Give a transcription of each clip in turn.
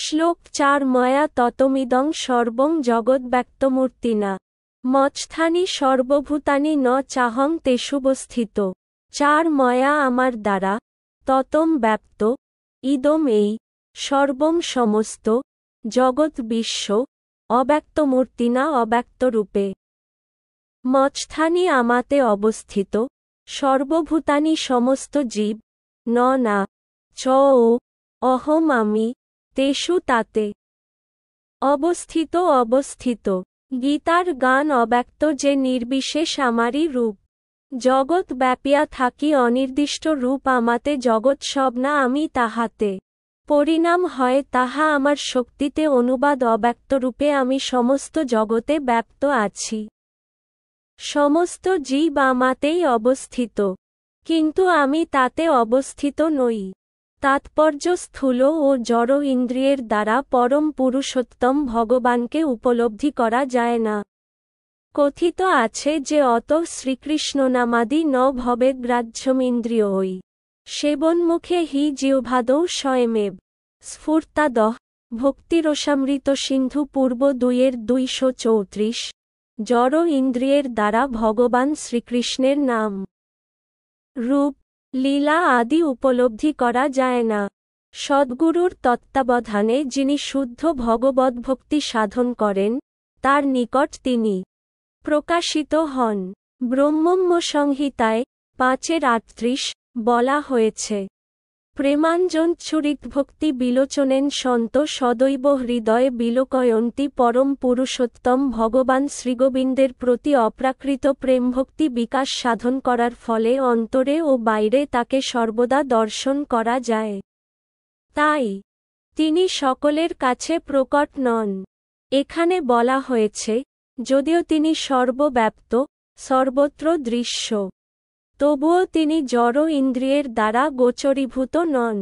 শ্লোক ৪ ময়া ততমিদং সর্বং জগদ্ব্যক্তমূর্তিনা মচ্ছানি সর্বভূতানি ন চাহং তেষুবস্থিত। ৪ ময়া আমার দ্বারা, ততম ব্যাপ্ত, ইদম এই, সর্বং সমস্ত, জগৎ বিশ্ব, অব্যক্তমূর্তিনা অব্যক্তরূপে। মচ্ছানি আমাতে অবস্থিত, সর্বভূতানি সমস্ত জীব, ন না, চ ও, অহম আমি, তেষু তাতে। অবস্থিত অবস্থিত। গীতার গান অব্যক্ত যে নির্বিশেষ আমারই রূপ। জগৎ ব্যাপিয়া থাকি অনির্দিষ্ট রূপ আমাতে জগৎ সব না আমি তাহাতে। পরিণাম হয় তাহা আমার শক্তিতে অনুবাদ অব্যক্তরূপে আমি সমস্ত জগতে ব্যাপ্ত আছি। সমস্ত জীব আমাতেই অবস্থিত, কিন্তু আমি তাতে অবস্থিত নই। তাৎপর্য স্থূল ও জড় ইন্দ্রিয়ের দ্বারা পরম পুরুষোত্তম ভগবানকে উপলব্ধি করা যায় না। কথিত আছে যে অত শ্রীকৃষ্ণনামাদি ন ভবেদ্গ্রাহ্যমিন্দ্রিয়ৈ সেবন্মুখে হি জিহ্বাদৌ স্বয়মেব স্ফুর্তাদঃ। ভক্তিরসামৃত সিন্ধু পূর্ব ২-২34। জড় ইন্দ্রিয়ের দ্বারা ভগবান শ্রীকৃষ্ণের নাম, রূপ, লীলা আদি উপলব্ধি করা যায় না। সদ্গুরুর তত্ত্বাবধানে যিনি শুদ্ধ ভগবদ্ভক্তি সাধন করেন, তার নিকট তিনি প্রকাশিত হন। ব্রহ্মসংহিতায় ৫-৩৮ বলা হয়েছে, প্রেমাঞ্জনচ্ছুরিতভক্তি বিলোচনেন সন্ত সদৈব হৃদয়ে বিলোকয়ন্তি পরম পুরুষোত্তম ভগবান শ্রীগোবিন্দের প্রতি অপ্রাকৃত প্রেমভক্তি বিকাশ সাধন করার ফলে অন্তরে ও বাইরে তাকে সর্বদা দর্শন করা যায়। তাই তিনি সকলের কাছে প্রকট নন। এখানে বলা হয়েছে, যদিও তিনি সর্বব্যাপ্ত, সর্বত্র দৃশ্য, তবুও তিনি জড় ইন্দ্রিয়ের দ্বারা গোচরীভূত নন।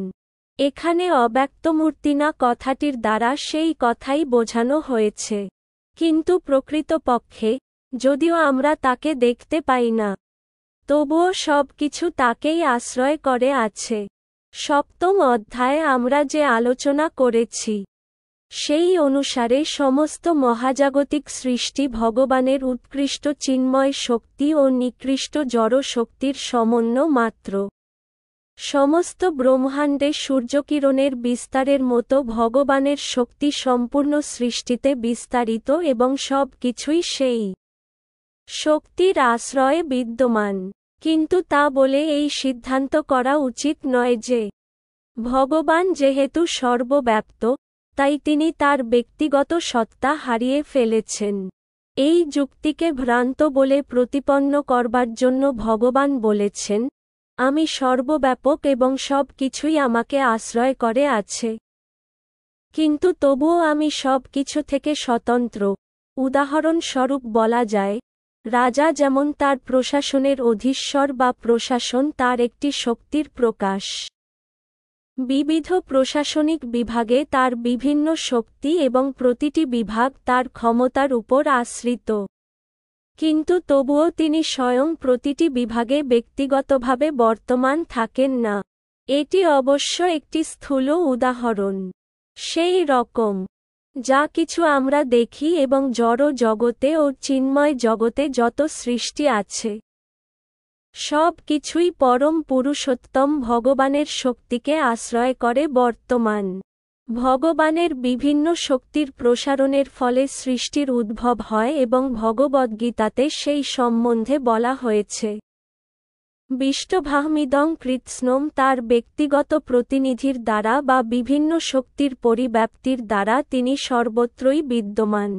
এখানে অব্যক্তমূর্তিনা কথাটির দ্বারা সেই কথাই বোঝানো হয়েছে। কিন্তু প্রকৃতপক্ষে, যদিও আমরা তাকে দেখতে পাই না, তবুও সব কিছু তাকেই আশ্রয় করে আছে। সপ্তম অধ্যায়ে আমরা যে আলোচনা করেছি, সেই অনুসারে সমস্ত মহাজাগতিক সৃষ্টি ভগবানের উৎকৃষ্ট চিন্ময় শক্তি ও নিকৃষ্ট জড় শক্তির সমন্বয় মাত্র। সমস্ত ব্রহ্মাণ্ডে সূর্যকিরণের বিস্তারের মতো ভগবানের শক্তি সম্পূর্ণ সৃষ্টিতে বিস্তারিত এবং সব কিছুই সেই শক্তির আশ্রয়ে বিদ্যমান। কিন্তু তা বলে এই সিদ্ধান্ত করা উচিত নয় যে ভগবান যেহেতু সর্বব্যাপ্ত, তাই তিনি তার ব্যক্তিগত সত্তা হারিয়ে ফেলেছেন। এই যুক্তিকে ভ্রান্ত বলে প্রতিপন্ন করবার জন্য ভগবান বলেছেন, আমি সর্বব্যাপক এবং সব কিছুই আমাকে আশ্রয় করে আছে। কিন্তু তবুও আমি সব কিছু থেকে স্বতন্ত্র। উদাহরণস্বরূপ বলা যায়, রাজা যেমন তার প্রশাসনের অধীশ্বর বা প্রশাসন তার একটি শক্তির প্রকাশ। বিবিধ প্রশাসনিক বিভাগে তার বিভিন্ন শক্তি এবং প্রতিটি বিভাগ তার ক্ষমতার উপর আশ্রিত। কিন্তু তবুও তিনি স্বয়ং প্রতিটি বিভাগে ব্যক্তিগতভাবে বর্তমান থাকেন না। এটি অবশ্য একটি স্থূল উদাহরণ। সেই রকম যা কিছু আমরা দেখি এবং জড় জগতে ও চিন্ময় জগতে যত সৃষ্টি আছে, সব কিছুই পরম পুরুষোত্তম ভগবানের শক্তিকে আশ্রয় করে বর্তমান। ভগবানের বিভিন্ন শক্তির প্রসারণের ফলে সৃষ্টির উদ্ভব হয় এবং ভগবদ্গীতাতে সেই সম্বন্ধে বলা হয়েছে, বিষ্টভাহমিদং কৃৎস্নম তার ব্যক্তিগত প্রতিনিধির দ্বারা বা বিভিন্ন শক্তির পরিব্যাপ্তির দ্বারা তিনি সর্বত্রই বিদ্যমান।